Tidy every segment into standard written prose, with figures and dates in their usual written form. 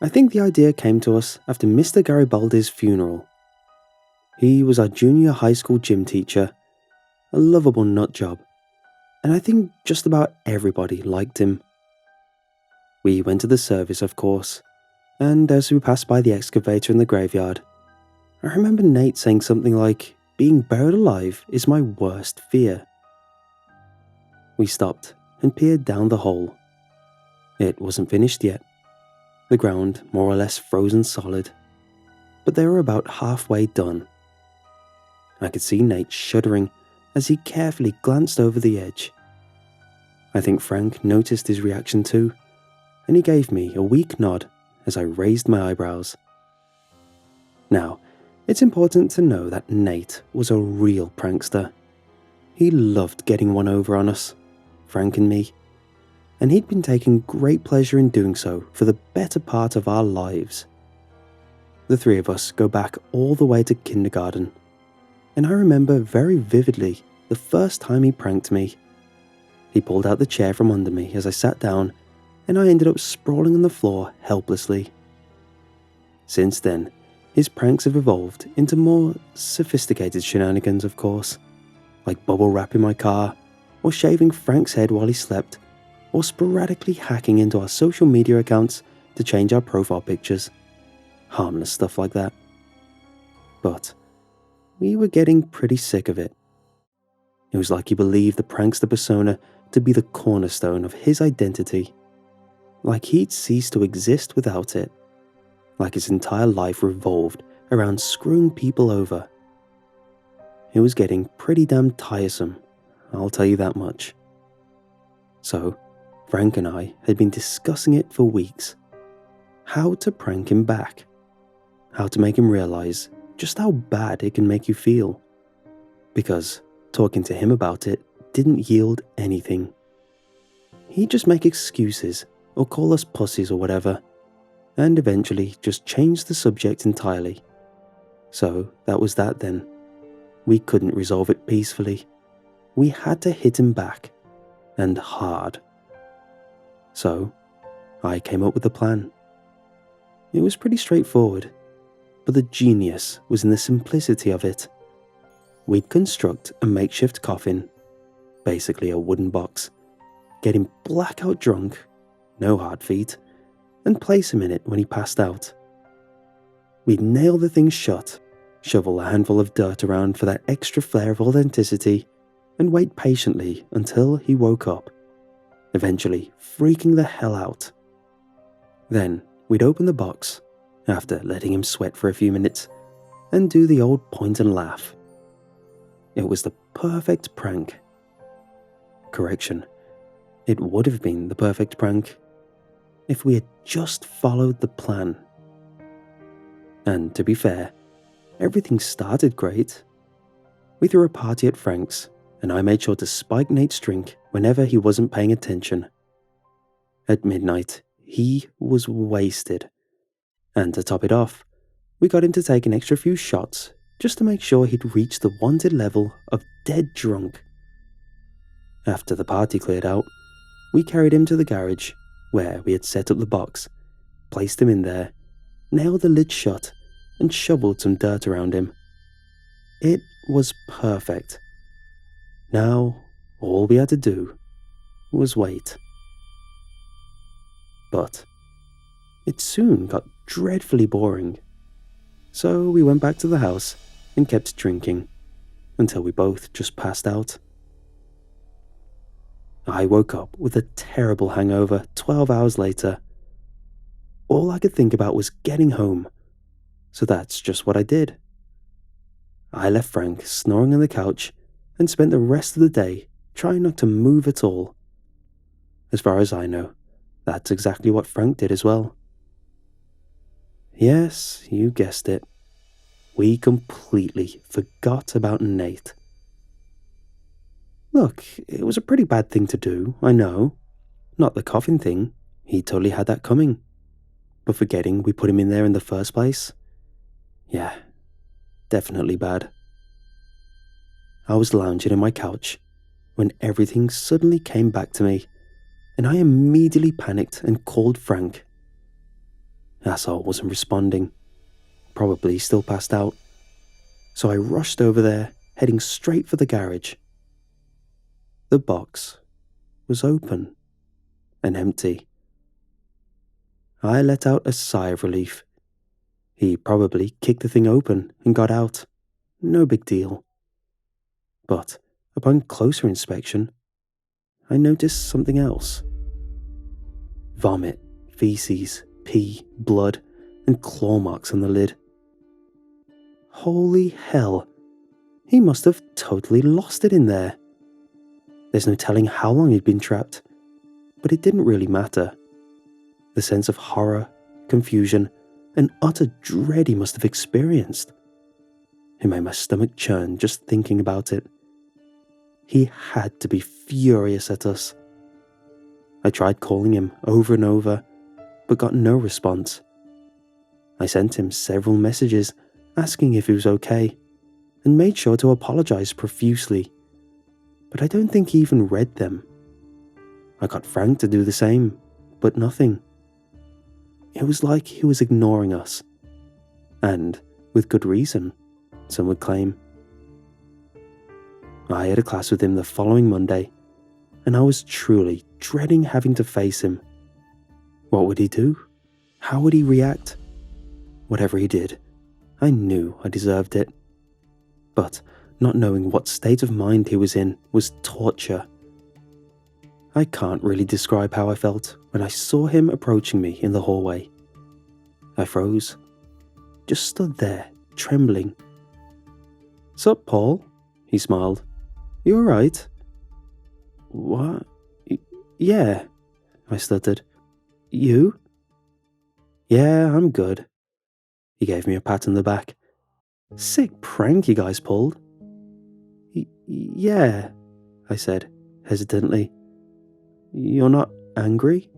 I think the idea came to us after Mr. Garibaldi's funeral. He was our junior high school gym teacher, a lovable nut job, and I think just about everybody liked him. We went to the service, of course, and as we passed by the excavator in the graveyard, I remember Nate saying something like, "Being buried alive is my worst fear." We stopped and peered down the hole. It wasn't finished yet. The ground more or less frozen solid, but they were about halfway done. I could see Nate shuddering as he carefully glanced over the edge. I think Frank noticed his reaction too, and he gave me a weak nod as I raised my eyebrows. Now, it's important to know that Nate was a real prankster. He loved getting one over on us, Frank and me, and he'd been taking great pleasure in doing so for the better part of our lives. The three of us go back all the way to kindergarten, and I remember very vividly the first time he pranked me. He pulled out the chair from under me as I sat down, and I ended up sprawling on the floor helplessly. Since then, his pranks have evolved into more sophisticated shenanigans, of course, like bubble wrapping my car, or shaving Frank's head while he slept, or sporadically hacking into our social media accounts to change our profile pictures. Harmless stuff like that. But we were getting pretty sick of it. It was like he believed the prankster persona to be the cornerstone of his identity. Like he'd cease to exist without it. Like his entire life revolved around screwing people over. It was getting pretty damn tiresome, I'll tell you that much. So, Frank and I had been discussing it for weeks. How to prank him back. How to make him realize just how bad it can make you feel. Because talking to him about it didn't yield anything. He'd just make excuses or call us pussies or whatever, and eventually just change the subject entirely. So that was that then. We couldn't resolve it peacefully. We had to hit him back, and hard. So I came up with a plan. It was pretty straightforward, but the genius was in the simplicity of it. We'd construct a makeshift coffin, basically a wooden box, get him blackout drunk, no hard feet, and place him in it when he passed out. We'd nail the thing shut, shovel a handful of dirt around for that extra flair of authenticity, and wait patiently until he woke up, eventually freaking the hell out. Then we'd open the box, after letting him sweat for a few minutes, and do the old point and laugh. It was the perfect prank. Correction, it would have been the perfect prank if we had just followed the plan. And to be fair, everything started great. We threw a party at Frank's, and I made sure to spike Nate's drink whenever he wasn't paying attention. At midnight, he was wasted. And to top it off, we got him to take an extra few shots just to make sure he'd reached the wanted level of dead drunk. After the party cleared out, we carried him to the garage where we had set up the box, placed him in there, nailed the lid shut, and shoveled some dirt around him. It was perfect. Now, all we had to do was wait. But it soon got dreadfully boring. So we went back to the house and kept drinking until we both just passed out. I woke up with a terrible hangover 12 hours later. All I could think about was getting home, so that's just what I did. I left Frank snoring on the couch and spent the rest of the day trying not to move at all. As far as I know, that's exactly what Frank did as well. Yes, you guessed it. We completely forgot about Nate. Look, it was a pretty bad thing to do, I know. Not the coffin thing, he totally had that coming. But forgetting we put him in there in the first place? Yeah, definitely bad. I was lounging on my couch when everything suddenly came back to me, and I immediately panicked and called Frank. Asshole wasn't responding, probably still passed out. So I rushed over there, heading straight for the garage. The box was open and empty. I let out a sigh of relief. He probably kicked the thing open and got out. No big deal. But upon closer inspection, I noticed something else. Vomit, feces, pee, blood, and claw marks on the lid. Holy hell, he must have totally lost it in there. There's no telling how long he'd been trapped, but it didn't really matter. The sense of horror, confusion, and utter dread he must have experienced. It made my stomach churn just thinking about it. He had to be furious at us. I tried calling him over and over, but got no response. I sent him several messages asking if he was okay, and made sure to apologize profusely, but I don't think he even read them. I got Frank to do the same, but nothing. It was like he was ignoring us, and with good reason, some would claim. I had a class with him the following Monday, and I was truly dreading having to face him. What would he do? How would he react? Whatever he did, I knew I deserved it. But not knowing what state of mind he was in was torture. I can't really describe how I felt when I saw him approaching me in the hallway. I froze, just stood there, trembling. "Sup, Paul?" he smiled. "You alright?" "What? Yeah," I stuttered. "You?" "Yeah, I'm good." He gave me a pat on the back. "Sick prank you guys pulled." Yeah, I said, hesitantly. "You're not angry?"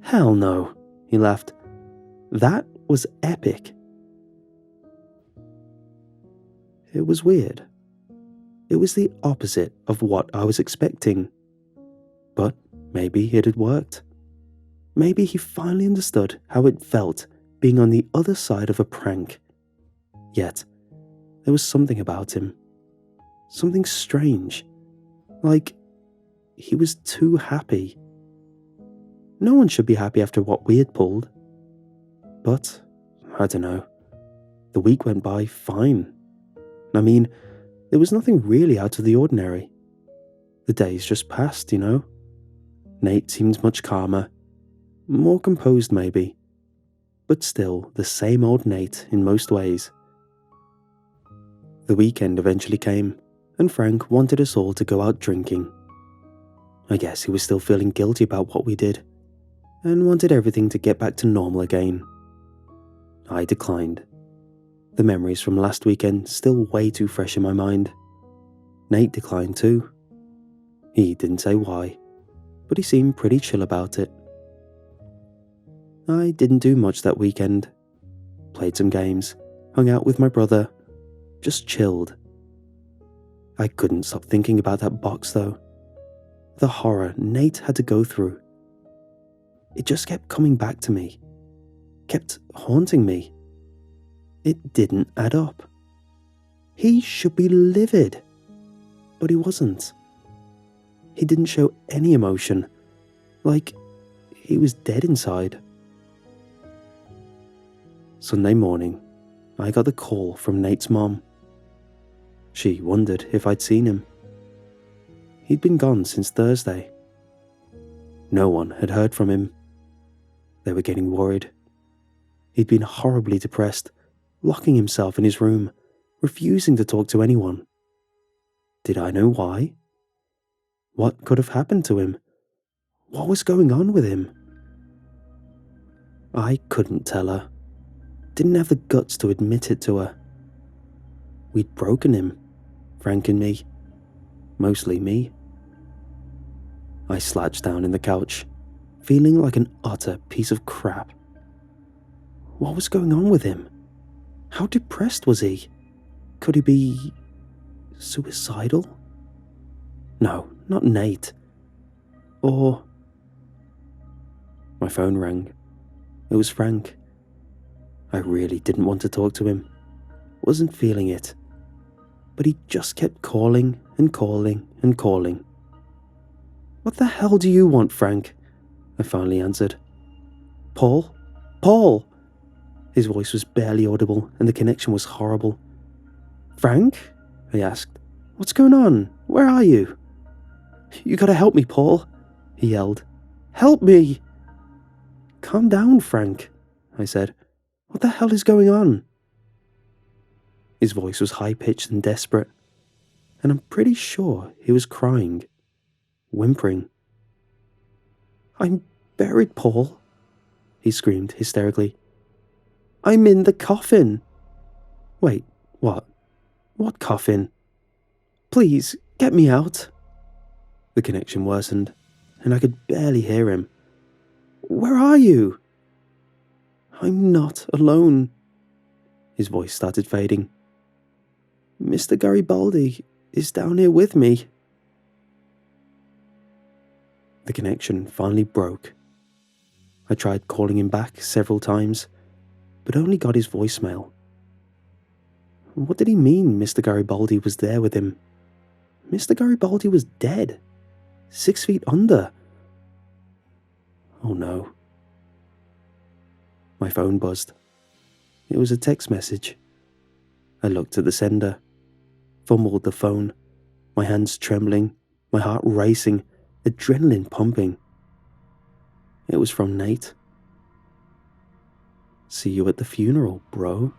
"Hell no," he laughed. "That was epic." It was weird. It was the opposite of what I was expecting. But maybe it had worked. Maybe he finally understood how it felt being on the other side of a prank. Yet, there was something about him. Something strange. Like, he was too happy. No one should be happy after what we had pulled. But, I don't know. The week went by fine. I mean, there was nothing really out of the ordinary. The days just passed, you know. Nate seemed much calmer. More composed, maybe. But still the same old Nate in most ways. The weekend eventually came, and Frank wanted us all to go out drinking. I guess he was still feeling guilty about what we did, and wanted everything to get back to normal again. I declined. The memories from last weekend still way too fresh in my mind. Nate declined too. He didn't say why, but he seemed pretty chill about it. I didn't do much that weekend. Played some games, hung out with my brother, just chilled. I couldn't stop thinking about that box though. The horror Nate had to go through. It just kept coming back to me. Kept haunting me. It didn't add up. He should be livid. But he wasn't. He didn't show any emotion. Like he was dead inside. Sunday morning, I got the call from Nate's mom. She wondered if I'd seen him. He'd been gone since Thursday. No one had heard from him. They were getting worried. He'd been horribly depressed, locking himself in his room, refusing to talk to anyone. Did I know why? What could have happened to him? What was going on with him? I couldn't tell her. Didn't have the guts to admit it to her. We'd broken him, Frank and me. Mostly me. I slouched down in the couch, feeling like an utter piece of crap. What was going on with him? How depressed was he? Could he be suicidal? No, not Nate. Or... My phone rang. It was Frank. I really didn't want to talk to him. Wasn't feeling it. But he just kept calling and calling and calling. "What the hell do you want, Frank?" I finally answered. "Paul? Paul!" His voice was barely audible and the connection was horrible. "Frank?" I asked. "What's going on? Where are you?" "You gotta help me, Paul," he yelled. "Help me!" "Calm down, Frank," I said. "What the hell is going on?" His voice was high-pitched and desperate, and I'm pretty sure he was crying, whimpering. "I'm buried, Paul," he screamed hysterically. "I'm in the coffin." "Wait, what? What coffin? Please, get me out." The connection worsened, and I could barely hear him. "Where are you?" "I'm not alone." His voice started fading. "Mr. Garibaldi is down here with me." The connection finally broke. I tried calling him back several times, but only got his voicemail. What did he mean Mr. Garibaldi was there with him? Mr. Garibaldi was dead. 6 feet under. Oh no. My phone buzzed. It was a text message. I looked at the sender, fumbled the phone, my hands trembling, my heart racing, adrenaline pumping. It was from Nate. "See you at the funeral, bro."